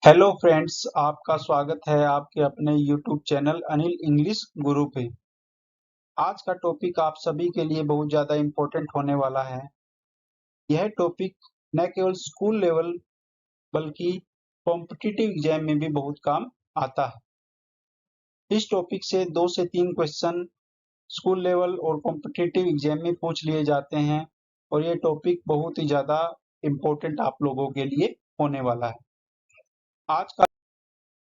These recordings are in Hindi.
हेलो फ्रेंड्स, आपका स्वागत है आपके अपने यूट्यूब चैनल अनिल इंग्लिश गुरु पे। आज का टॉपिक आप सभी के लिए बहुत ज़्यादा इम्पोर्टेंट होने वाला है। यह टॉपिक न केवल स्कूल लेवल बल्कि कॉम्पिटिटिव एग्जाम में भी बहुत काम आता है। इस टॉपिक से 2 से 3 क्वेश्चन स्कूल लेवल और कॉम्पिटिटिव एग्जाम में पूछ लिए जाते हैं और ये टॉपिक बहुत ही ज़्यादा इम्पोर्टेंट आप लोगों के लिए होने वाला है। आज का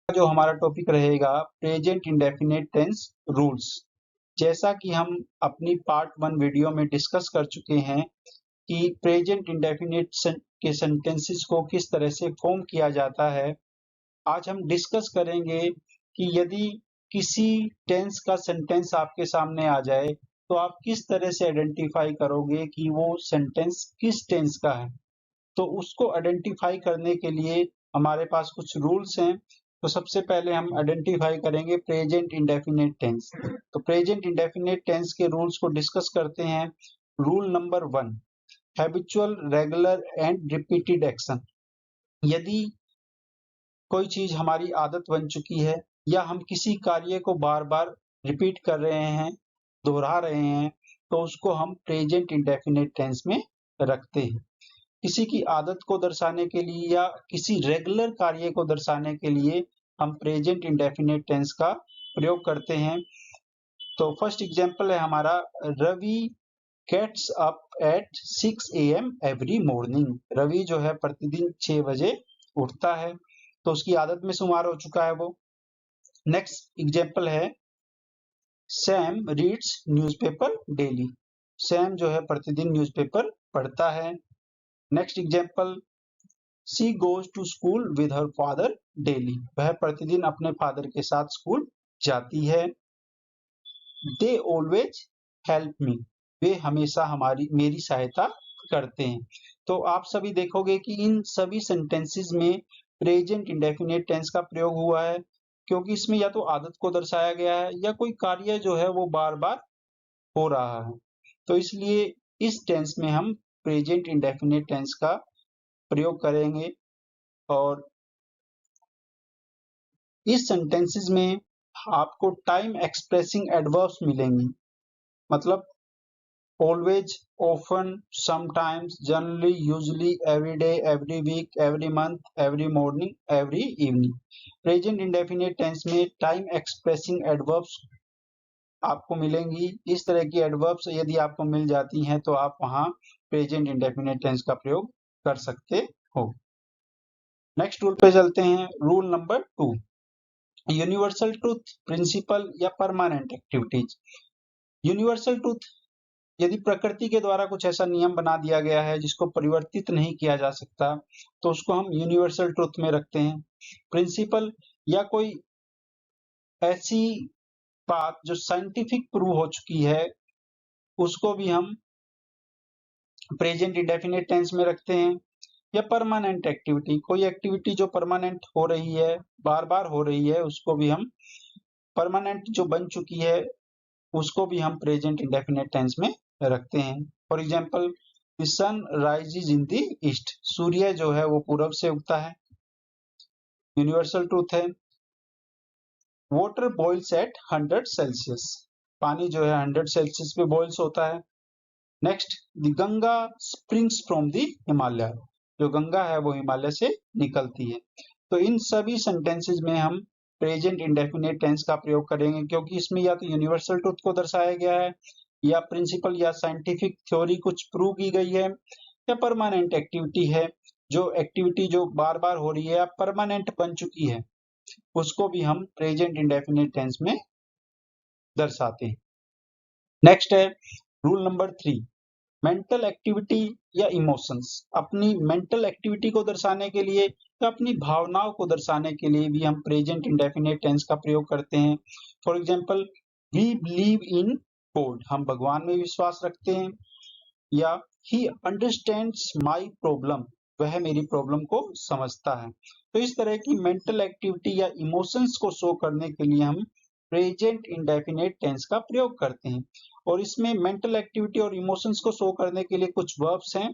जो हमारा टॉपिक रहेगा प्रेजेंट इंडेफिनिट टेंस रूल्स। जैसा कि हम अपनी पार्ट 1 वीडियो में डिस्कस कर चुके हैं कि प्रेजेंट इंडेफिनिट के सेंटेंसेस को किस तरह से फॉर्म किया जाता है। आज हम डिस्कस करेंगे कि यदि किसी टेंस का सेंटेंस आपके सामने आ जाए तो आप किस तरह से आइडेंटिफाई करोगे कि वो सेंटेंस किस टेंस का है। तो उसको आइडेंटिफाई करने के लिए हमारे पास कुछ रूल्स हैं। तो सबसे पहले हम आइडेंटिफाई करेंगे प्रेजेंट इंडेफिनिट टेंस। तो प्रेजेंट इंडेफिनिट टेंस के रूल्स को डिस्कस करते हैं। Rule number 1, habitual, regular and repeated action. यदि कोई चीज हमारी आदत बन चुकी है या हम किसी कार्य को बार बार रिपीट कर रहे हैं, दोहरा रहे हैं, तो उसको हम प्रेजेंट इंडेफिनिट टेंस में रखते हैं। किसी की आदत को दर्शाने के लिए या किसी रेगुलर कार्य को दर्शाने के लिए हम प्रेजेंट इंडेफिनिट टेंस का प्रयोग करते हैं। तो फर्स्ट एग्जांपल है हमारा, Ravi gets up at 6 AM every morning. Ravi जो है प्रतिदिन 6 बजे उठता है, तो उसकी आदत में शुमार हो चुका है वो। नेक्स्ट एग्जांपल है, Sam reads newspaper daily. Sam जो है प्रतिदिन न्यूज़पेपर पढ़ता है। Next example, she goes to school with her father daily. वह प्रतिदिन अपने फादर के साथ स्कूल जाती है। They always help me. वे हमेशा मेरी सहायता करते हैं। तो आप सभी देखोगे कि इन सभी सेंटेंसेस में प्रेजेंट इंडेफिनिट टेंस का प्रयोग हुआ है, क्योंकि इसमें या तो आदत को दर्शाया गया है या कोई कार्य जो है वो बार बार हो रहा है। तो इसलिए इस टेंस में हम प्रेजेंट इंडेफिनिट टेंस का प्रयोग करेंगे। और इस सेंटेंसेस में आपको टाइम एक्सप्रेसिंग एडवर्ब्स मिलेंगी, मतलब always, often, sometimes, generally, usually, every day, every week, every month, every morning, every evening. Present indefinite tense में टाइम एक्सप्रेसिंग एडवर्ब्स आपको मिलेंगी। इस तरह की एडवर्ब्स यदि आपको मिल जाती हैं तो आप वहां प्रेजेंट इंडेफिनिट टेंस का प्रयोग कर सकते हो। नेक्स्ट रूल पे चलते हैं। Rule number 2, universal truth, principle या परमानेंट एक्टिविटीज। यूनिवर्सल ट्रूथ, यदि प्रकृति के द्वारा कुछ ऐसा नियम बना दिया गया है जिसको परिवर्तित नहीं किया जा सकता, तो उसको हम यूनिवर्सल ट्रूथ में रखते हैं। प्रिंसिपल, या कोई ऐसी बात जो साइंटिफिक प्रूव हो चुकी है, उसको भी हम प्रेजेंट इंडेफिनिट टेंस में रखते हैं। या परमानेंट एक्टिविटी, कोई एक्टिविटी जो परमानेंट हो रही है, बार बार हो रही है, उसको भी हम परमानेंट जो बन चुकी है उसको भी हम प्रेजेंट इंडेफिनिट टेंस में रखते हैं। For example, the sun rises in the east. सूर्य जो है वो पूरब से उगता है, यूनिवर्सल ट्रूथ है। Water boils at 100 Celsius. पानी जो है 100 सेल्सियस पे बॉइल्स होता है। Next, the Ganga springs from the Himalaya. जो गंगा है वो हिमालय से निकलती है। तो इन सभी सेंटेंसेस में हम प्रेजेंट इंडेफिनिट टेंस का प्रयोग करेंगे, क्योंकि इसमें या तो यूनिवर्सल ट्रूथ को दर्शाया गया है, या प्रिंसिपल या साइंटिफिक थ्योरी कुछ प्रूव की गई है, या परमानेंट एक्टिविटी है, जो एक्टिविटी जो बार बार हो रही है या परमानेंट बन चुकी है, उसको भी हम प्रेजेंट इंडेफिनिट टेंस में दर्शाते हैं। नेक्स्ट है रूल नंबर 3, मेंटल एक्टिविटी या इमोशंस। अपनी मेंटल एक्टिविटी को दर्शाने के लिए या अपनी भावनाओं को दर्शाने के लिए भी हम प्रेजेंट इंडेफिनिट टेंस का प्रयोग करते हैं। For example, we believe in God. हम भगवान में विश्वास रखते हैं। या ही अंडरस्टैंड्स माई प्रॉब्लम। वह मेरी प्रॉब्लम को समझता है। तो इस तरह की मेंटल एक्टिविटी या इमोशंस को शो करने के लिए हम प्रेजेंट इंडेफिनिट टेंस का प्रयोग करते हैं। और इसमें मेंटल एक्टिविटी और इमोशंस को शो करने के लिए कुछ वर्ब्स हैं।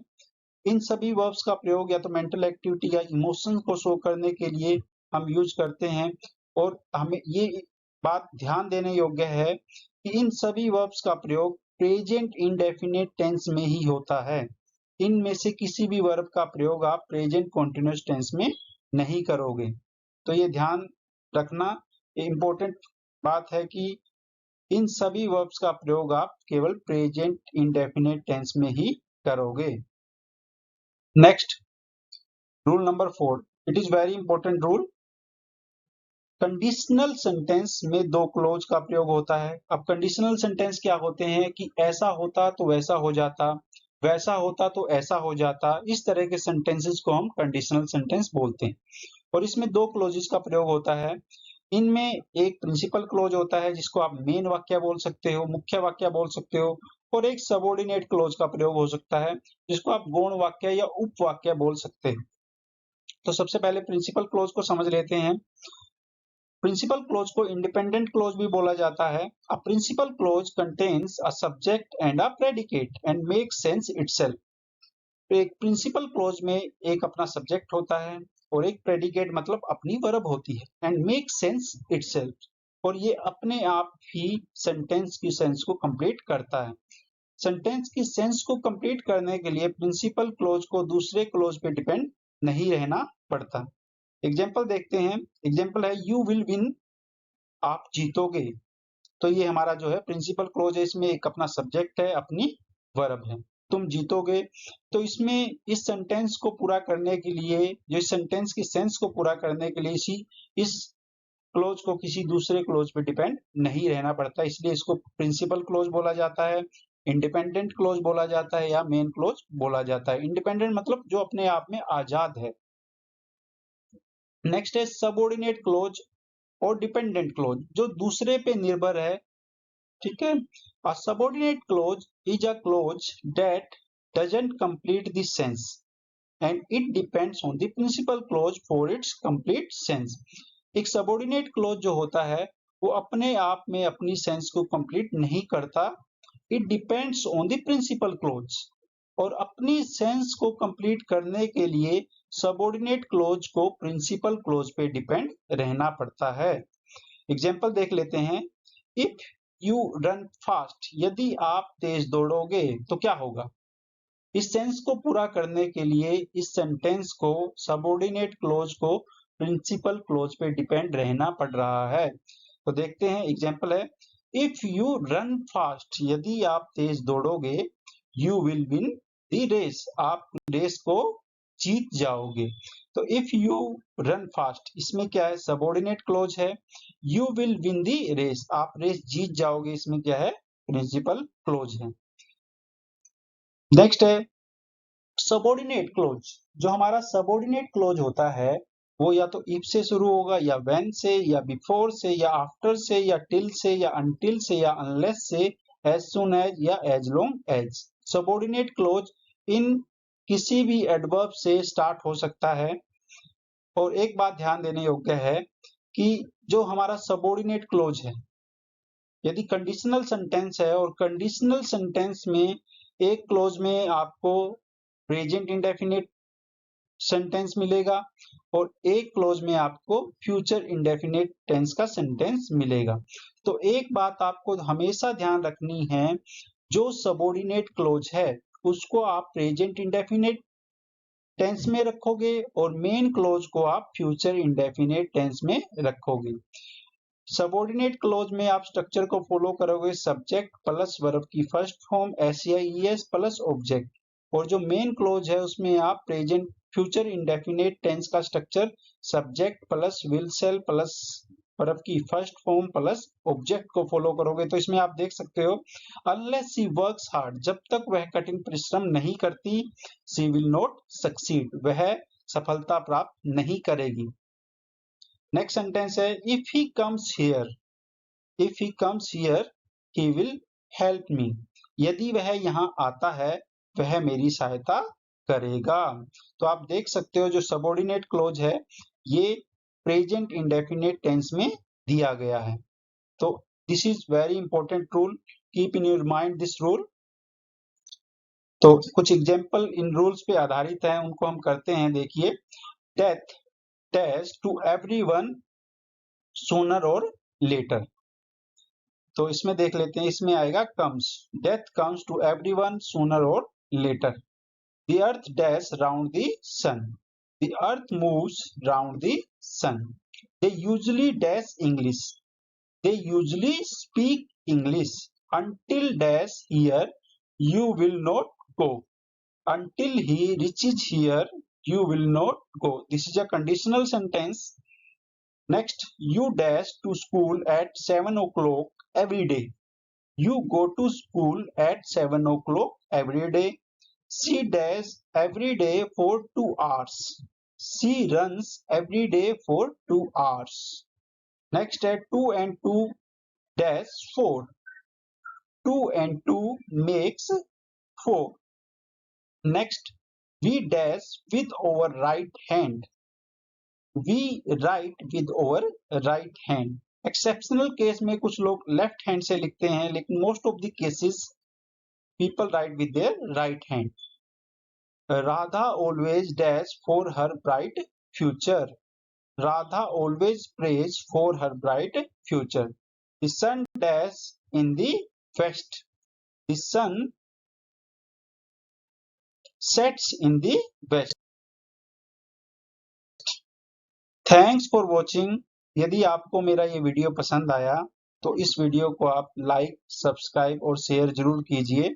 इन सभी वर्ब्स का प्रयोग या तो मेंटल एक्टिविटी या इमोशंस को शो करने के लिए हम यूज करते हैं, और हमें ये बात ध्यान देने योग्य है कि इन सभी वर्ब्स का प्रयोग प्रेजेंट इंडेफिनिट टेंस में ही होता है। इनमें से किसी भी वर्ब का प्रयोग आप प्रेजेंट कॉन्टिन्यूअस टेंस में नहीं करोगे। तो ये ध्यान रखना, इम्पोर्टेंट बात है कि इन सभी वर्ब्स का प्रयोग आप केवल प्रेजेंट इंडेफिनिट टेंस में ही करोगे। Next, rule number 4, it is very important rule. Conditional sentence में दो क्लोज का प्रयोग होता है। अब कंडीशनल सेंटेंस क्या होते हैं कि ऐसा होता तो वैसा हो जाता, वैसा होता तो ऐसा हो जाता, इस तरह के सेंटेंसेस को हम कंडीशनल सेंटेंस बोलते हैं। और इसमें दो क्लोजेस का प्रयोग होता है। इनमें एक प्रिंसिपल क्लोज होता है जिसको आप मेन वाक्य बोल सकते हो, मुख्य वाक्य बोल सकते हो, और एक सबऑर्डिनेट क्लोज का प्रयोग हो सकता है जिसको आप गौण वाक्य या उपवाक्य बोल सकते हैं। तो सबसे पहले प्रिंसिपल क्लोज को समझ लेते हैं। प्रिंसिपल क्लोज को इंडिपेंडेंट क्लोज भी बोला जाता है। A principal clause contains a subject and a predicate and make sense itself. एक प्रिंसिपल क्लोज में एक अपना सब्जेक्ट होता है और एक प्रेडिकेट मतलब अपनी वर्ब होती है, एंड मेक सेंस इटसेल्फ, और ये अपने आप ही सेंटेंस की सेंस को कंप्लीट करता है। सेंटेंस की सेंस को कंप्लीट करने के लिए प्रिंसिपल क्लोज को दूसरे क्लोज पे डिपेंड नहीं रहना पड़ता। एग्जाम्पल देखते हैं। एग्जाम्पल है यू विल विन, आप जीतोगे। तो ये हमारा जो है प्रिंसिपल क्लोज है, इसमें एक अपना सब्जेक्ट है, अपनी वर्ब है, तुम जीतोगे। तो इसमें इस सेंटेंस को पूरा करने के लिए, जो इस सेंटेंस की सेंस को पूरा करने के लिए इस क्लोज को किसी दूसरे क्लोज पे डिपेंड नहीं रहना पड़ता, इसलिए इसको प्रिंसिपल क्लोज बोला जाता है, इंडिपेंडेंट क्लोज बोला जाता है, या मेन क्लोज बोला जाता है। इंडिपेंडेंट मतलब जो अपने आप में आजाद है। नेक्स्ट है सबऑर्डिनेट क्लोज और डिपेंडेंट क्लोज, जो दूसरे पे निर्भर है। ठीक है, a subordinate clause is a clause that doesn't complete the sense and it depends on the principal clause for its complete sense। एक सबऑर्डिनेट क्लोज जो होता है वो अपने आप में अपनी सेंस को कंप्लीट नहीं करता, it depends on the principal clause, और अपनी सेंस को कंप्लीट करने के लिए सबऑर्डिनेट क्लोज को प्रिंसिपल क्लोज पे डिपेंड रहना पड़ता है। एग्जाम्पल देख लेते हैं। इफ यू रन फास्ट, यदि आप तेज दौड़ोगे तो क्या होगा। इस सेंस को पूरा करने के लिए इस सेंटेंस को सबऑर्डिनेट क्लोज को प्रिंसिपल क्लोज पे डिपेंड रहना पड़ रहा है। तो देखते हैं, एग्जाम्पल है इफ यू रन फास्ट, यदि आप तेज दौड़ोगे, you will win the race, आप रेस को जीत जाओगे। तो इफ यू रन फास्ट, इसमें क्या है, सबऑर्डिनेट क्लोज है। You will win the race, आप रेस जीत जाओगे, इसमें क्या है, प्रिंसिपल क्लोज है। नेक्स्ट है सबऑर्डिनेट क्लोज। जो हमारा सबऑर्डिनेट क्लोज होता है वो या तो इफ से शुरू होगा, या व्हेन से, या बिफोर से, या आफ्टर से, या टिल से, या अनटिल से, या अनलेस से, एज सुन एज, या as long as. Subordinate clause in किसी भी एडवर्ब से स्टार्ट हो सकता है। और एक बात ध्यान देने योग्य है कि जो हमारा सबऑर्डिनेट क्लोज है, यदि कंडीशनल सेंटेंस है और कंडीशनल सेंटेंस में एक क्लोज में आपको प्रेजेंट इंडेफिनिट सेंटेंस मिलेगा और एक क्लोज में आपको फ्यूचर इंडेफिनिट टेंस का सेंटेंस मिलेगा। तो एक बात आपको हमेशा ध्यान रखनी है, जो सबऑर्डिनेट क्लोज है उसको आप प्रेजेंट इंडेफिनिट टेंस में रखोगे और मेन क्लोज को आप फ्यूचर इंडेफिनिट टेंस में रखोगे। सबऑर्डिनेट क्लोज में आप स्ट्रक्चर को फॉलो करोगे, सब्जेक्ट प्लस वर्ब की first form SEIES plus object, और जो मेन क्लोज है उसमें आप प्रेजेंट फ्यूचर इंडेफिनिट टेंस का structure subject plus will shell plus verb की फर्स्ट फॉर्म प्लस ऑब्जेक्ट को फॉलो करोगे। तो इसमें आप देख सकते हो, अनलेस शी वर्क्स हार्ड, जब तक वह कठिन परिश्रम नहीं करती, शी विल नॉट सक्सीड, वह सफलता प्राप्त नहीं करेगी। नेक्स्ट सेंटेंस है if he comes here, if he comes here he will help me, यदि वह यहाँ आता है वह मेरी सहायता करेगा। तो आप देख सकते हो जो सबऑर्डिनेट क्लोज है ये प्रेजेंट इंडेफिनिट टेंस में दिया गया है। तो this is very important rule, keep in your mind this rule. तो कुछ एग्जाम्पल इन रूल्स पे आधारित है, उनको हम करते हैं। देखिए, death, dash to everyone sooner or later। तो इसमें देख लेते हैं, इसमें आएगा comes, death comes to everyone sooner or later। The earth dash round the sun, the earth moves round the sun। They usually dash English, they usually speak English। Until dash here you will not go, until he reaches here you will not go। This is a conditional sentence। Next, you dash to school at 7 o'clock every day, you go to school at 7 o'clock every day। She dash every day for 2 hours, she runs every day for 2 hours। Next है 2 and 2 dash 4, 2 and 2 makes 4। Next, we dash with our right hand, we write with our right hand। Exceptional case में कुछ लोग लेफ्ट हैंड से लिखते हैं, लेकिन most of the cases people write with their right hand. Radha always dash for her bright future, Radha always prays for her bright future. The sun dash in the west, the sun sets in the west. Thanks for watching. यदि आपको मेरा ये वीडियो पसंद आया तो इस वीडियो को आप लाइक, सब्सक्राइब और शेयर जरूर कीजिए